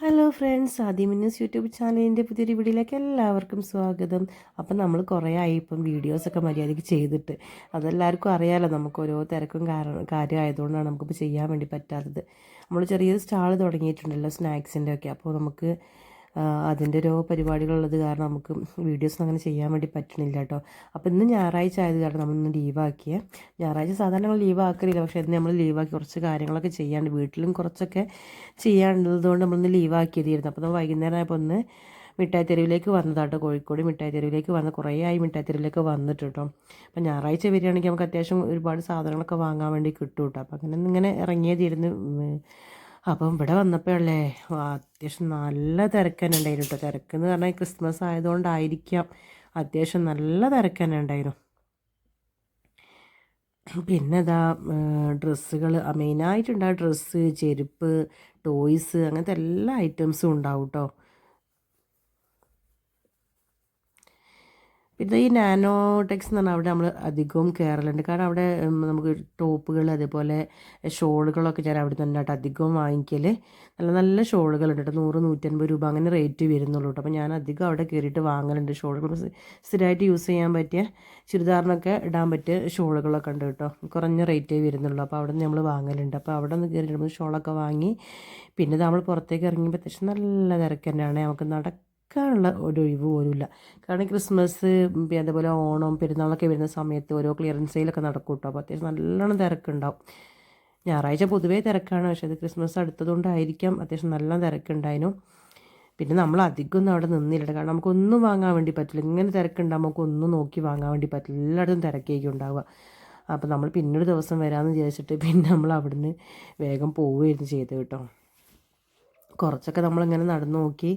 Hello friends, ആദിമിന്നസ് YouTube ചാനലിൻ്റെ പുതിയൊരു വീഡിയോയിലേക്ക് എല്ലാവർക്കും സ്വാഗതം. അപ്പം നമ്മൾ കുറേ ആയി ഇപ്പം വീഡിയോസൊക്കെ മര്യാദയ്ക്ക് ചെയ്തിട്ട്. അതെല്ലാവർക്കും അറിയാമല്ലോ, നമുക്ക് ഓരോ തിരക്കും കാര്യമായതുകൊണ്ടാണ് നമുക്കിപ്പോൾ ചെയ്യാൻ വേണ്ടി പറ്റാത്തത്. നമ്മൾ ചെറിയൊരു സ്റ്റാൾ തുടങ്ങിയിട്ടുണ്ടല്ലോ സ്നാക്സിൻ്റെ ഒക്കെ, അപ്പോൾ നമുക്ക് അതിൻ്റെ ഓരോ പരിപാടികളുള്ളത് കാരണം നമുക്ക് വീഡിയോസൊന്നും അങ്ങനെ ചെയ്യാൻ വേണ്ടി പറ്റണില്ല കേട്ടോ. അപ്പോൾ ഇന്ന് ഞായറാഴ്ച ആയത് കാരണം നമ്മളിന്ന് ലീവാക്കിയേ. ഞായറാഴ്ച സാധാരണ നമ്മൾ ലീവാക്കലില്ല, പക്ഷേ ഇന്ന് നമ്മൾ ലീവാക്കി കുറച്ച് കാര്യങ്ങളൊക്കെ ചെയ്യാണ്ട്, വീട്ടിലും കുറച്ചൊക്കെ ചെയ്യാനുള്ളതുകൊണ്ട് നമ്മളിന്ന് ലീവാക്കിയതായിരുന്നു. അപ്പോൾ നമ്മൾ വൈകുന്നേരം ആയപ്പോൾ ഒന്ന് മിഠായി തെരുവിലേക്ക് വന്നതാട്ടോ, കോഴിക്കോട് മിഠായി തെരുവിലേക്ക് വന്ന് കുറേ ആയി മിഠായി തെരുവിലേക്ക് വന്നിട്ട് കേട്ടോ. അപ്പോൾ ഞായറാഴ്ച വരികയാണെങ്കിൽ നമുക്ക് അത്യാവശ്യം ഒരുപാട് സാധനങ്ങളൊക്കെ വാങ്ങാൻ വേണ്ടി കിട്ടും കേട്ടോ. അപ്പോൾ അങ്ങനെ ഇങ്ങനെ ഇറങ്ങിയതായിരുന്നു. അപ്പം ഇവിടെ വന്നപ്പോഴല്ലേ അത്യാവശ്യം നല്ല തിരക്ക് തന്നെ ഉണ്ടായിരുന്നു കേട്ടോ. തിരക്കെന്ന് പറഞ്ഞാൽ ക്രിസ്മസ് ആയതുകൊണ്ടായിരിക്കാം, അത്യാവശ്യം നല്ല തിരക്ക് തന്നെ ഉണ്ടായിരുന്നു. പിന്നെ ഇതാ ഡ്രസ്സുകൾ മെയിനായിട്ടുണ്ടാകും, ഡ്രസ്സ്, ചെരുപ്പ്, ടോയ്സ്, അങ്ങനത്തെ എല്ലാ ഐറ്റംസും ഉണ്ടാവും കേട്ടോ. പിന്നെ ഈ നാനോ ടെക്സ് എന്ന് പറഞ്ഞാൽ അവിടെ നമ്മൾ അധികവും കയറലുണ്ട്. കാരണം അവിടെ നമുക്ക് ടോപ്പുകൾ അതേപോലെ ഷോളുകളൊക്കെ ഞാൻ അവിടെ തന്നെ കേട്ടോ അധികവും വാങ്ങിക്കൽ. നല്ല നല്ല ഷോളുകളുണ്ട് കേട്ടോ, 100-150 രൂപ അങ്ങനെ റേറ്റ് വരുന്നുള്ളൂ കേട്ടോ. അപ്പോൾ ഞാൻ അധികം അവിടെ കയറിയിട്ട് വാങ്ങലുണ്ട്. ഷോളുകൾ സ്ഥിരമായിട്ട് യൂസ് ചെയ്യാൻ പറ്റിയ, ചുരിദാറിനൊക്കെ ഇടാൻ പറ്റിയ ഷോളുകളൊക്കെ ഉണ്ട് കേട്ടോ, കുറഞ്ഞ റേറ്റേ വരുന്നുള്ളൂ. അപ്പോൾ അവിടെ നിന്ന് നമ്മൾ വാങ്ങലുണ്ട്. അപ്പോൾ അവിടെ നിന്ന് കയറിയിട്ട് ഷോളൊക്കെ വാങ്ങി. പിന്നെ നമ്മൾ പുറത്തേക്ക് ഇറങ്ങിയപ്പോൾ അത്യാവശ്യം നല്ല തിരക്ക് തന്നെയാണ്, നമുക്ക് നടക്കാനുള്ള ഒരു ഒഴിവ് പോലുമില്ല. കാരണം ക്രിസ്മസ് പിന്നെ അതേപോലെ ഓണം പെരുന്നാളൊക്കെ വരുന്ന സമയത്ത് ഓരോ ക്ലിയറൻസ് സെയിലൊക്കെ നടക്കും കേട്ടോ. അപ്പോൾ അത്യാവശ്യം നല്ലോണം തിരക്കുണ്ടാവും. ഞായറാഴ്ച പൊതുവേ തിരക്കാണ്, പക്ഷേ അത് ക്രിസ്മസ് അടുത്തതുകൊണ്ടായിരിക്കാം അത്യാവശ്യം നല്ല തിരക്കുണ്ടായിരുന്നു. പിന്നെ നമ്മൾ അധികമൊന്നും അവിടെ നിന്നില്ല, കാരണം നമുക്കൊന്നും വാങ്ങാൻ വേണ്ടി പറ്റില്ല. ഇങ്ങനെ തിരക്കുണ്ടാകുമ്പോൾ നമുക്ക് ഒന്നും നോക്കി വാങ്ങാൻ വേണ്ടി പറ്റില്ല, എല്ലായിടത്തും തിരക്കേക്കും ഉണ്ടാവുക. അപ്പോൾ നമ്മൾ പിന്നൊരു ദിവസം വരാമെന്ന് വിചാരിച്ചിട്ട് പിന്നെ നമ്മൾ അവിടുന്ന് വേഗം പോവുകയായിരുന്നു ചെയ്തത് കേട്ടോ. കുറച്ചൊക്കെ നമ്മളിങ്ങനെ നടന്നു നോക്കി.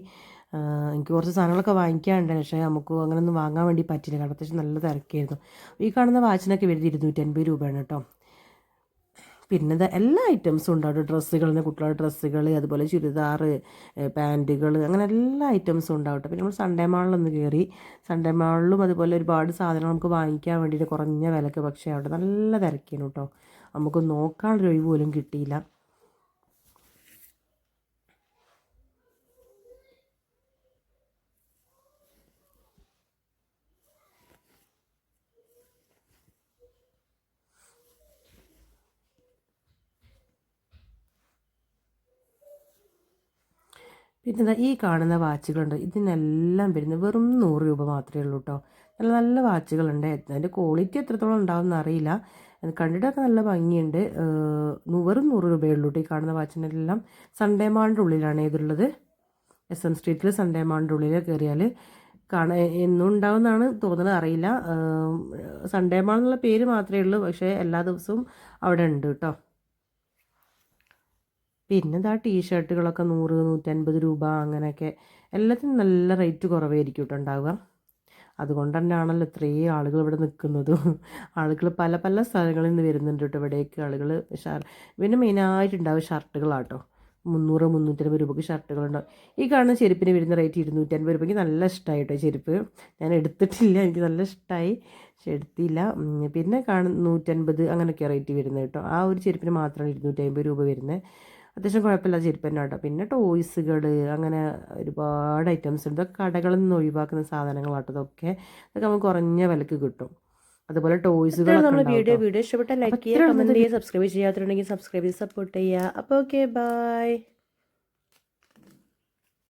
എനിക്ക് കുറച്ച് സാധനങ്ങളൊക്കെ വാങ്ങിക്കാനുണ്ട്, പക്ഷേ നമുക്ക് അങ്ങനെ ഒന്നും വാങ്ങാൻ വേണ്ടി പറ്റില്ല, കാരണം അത്യാവശ്യം നല്ല തിരക്കായിരുന്നു. ഈ കാണുന്ന വാച്ചിനൊക്കെ വരുന്നത് 250 രൂപയാണ് കേട്ടോ. പിന്നെ എല്ലാ ഐറ്റംസും ഉണ്ടാവും, ഡ്രസ്സുകൾ, കുട്ടികളുടെ ഡ്രസ്സുകൾ, അതുപോലെ ചുരിദാർ, പാൻറ്റുകൾ, അങ്ങനെ എല്ലാ ഐറ്റംസും ഉണ്ടാവും കേട്ടോ. പിന്നെ നമ്മൾ സൺഡേ മാളിലൊന്ന് കയറി. സൺഡേ മാളിലും അതുപോലെ ഒരുപാട് സാധനങ്ങൾ നമുക്ക് വാങ്ങിക്കാൻ വേണ്ടിയിട്ട് കുറഞ്ഞ വിലക്ക്, പക്ഷേ അവിടെ നല്ല തിരക്കായിരുന്നു കേട്ടോ, നമുക്ക് നോക്കാനുള്ളൊരു ഒഴിവ് പോലും കിട്ടിയില്ല. പിന്നെ ഈ കാണുന്ന വാച്ചുകളുണ്ട്, ഇതിനെല്ലാം വരുന്നത് വെറും 100 രൂപ മാത്രമേ ഉള്ളൂ കേട്ടോ. നല്ല നല്ല വാച്ചുകളുണ്ട്, അതിൻ്റെ ക്വാളിറ്റി എത്രത്തോളം ഉണ്ടാവുമെന്ന് അറിയില്ല, അത് കണ്ടിട്ടൊക്കെ നല്ല ഭംഗിയുണ്ട്. വെറും 100 രൂപയേ ഉള്ളൂ കേട്ടോ ഈ കാണുന്ന വാച്ചിനെല്ലാം. സൺഡേ മാളിൻ്റെ ഉള്ളിലാണ് ഇതുള്ളത്. SM സ്ട്രീറ്റിൽ സൺഡേ മാളിൻ്റെ ഉള്ളിൽ കയറിയാൽ എന്നും ഉണ്ടാവുമെന്നാണ് തോന്നുന്നത്, അറിയില്ല. സൺഡേ മാൾ എന്നുള്ള പേര് മാത്രമേ ഉള്ളൂ, പക്ഷേ എല്ലാ ദിവസവും അവിടെ ഉണ്ട് കേട്ടോ. പിന്നെ ഇതാ ടീഷർട്ടുകളൊക്കെ 100-150 രൂപ അങ്ങനെയൊക്കെ, എല്ലാത്തിനും നല്ല റേറ്റ് കുറവായിരിക്കും കേട്ടോ ഉണ്ടാവുക. അതുകൊണ്ട് തന്നെയാണല്ലോ ഇത്രയും ആളുകൾ ഇവിടെ നിൽക്കുന്നതും. ആളുകൾ പല പല സ്ഥലങ്ങളിൽ നിന്ന് വരുന്നുണ്ട് കേട്ടോ ഇവിടേക്ക് ആളുകൾ. പിന്നെ മെയിനായിട്ടുണ്ടാവും ഷർട്ടുകളാട്ടോ, 300-350 രൂപയ്ക്ക് ഷർട്ടുകളുണ്ടാവും. ഈ കാണുന്ന ചെരുപ്പിന് വരുന്ന റേറ്റ് 250 രൂപയ്ക്ക്. നല്ല ഇഷ്ടമായി കേട്ടോ ചെരുപ്പ്, ഞാൻ എടുത്തിട്ടില്ല, എനിക്ക് നല്ല ഇഷ്ടമായി, പക്ഷെ എടുത്തില്ല. പിന്നെ കാണുന്ന 150 അങ്ങനെയൊക്കെ റേറ്റ് വരുന്നത് കേട്ടോ. ആ ഒരു ചെരുപ്പിന് മാത്രമാണ് 250 രൂപ വരുന്നത്. അത്യാവശ്യം കുഴപ്പമില്ലാത്ത ചെരുപ്പ് തന്നെ കേട്ടോ. പിന്നെ ടോയ്സുകൾ, അങ്ങനെ ഒരുപാട് ഐറ്റംസ് ഉണ്ട്. ഇതൊക്കെ കടകളിൽ നിന്ന് ഒഴിവാക്കുന്ന സാധനങ്ങളാട്ടോ ഇതൊക്കെ. ഇതൊക്കെ നമുക്ക് കുറഞ്ഞ വിലക്ക് കിട്ടും. അതുപോലെ ടോയ്സുകളൊക്കെ നമ്മുടെ ഉണ്ടാവും വീഡിയോ കേട്ടോ. ഇഷ്ടപ്പെട്ടാൽ ലൈക്ക് ചെയ്യുക, കമൻറ്റ് ചെയ്യുക, സബ്സ്ക്രൈബ് ചെയ്യാത്തതുണ്ടെങ്കിൽ സബ്സ്ക്രൈബ് ചെയ്ത് സപ്പോർട്ട് ചെയ്യുക. അപ്പോൾ ഓക്കെ, ബൈ.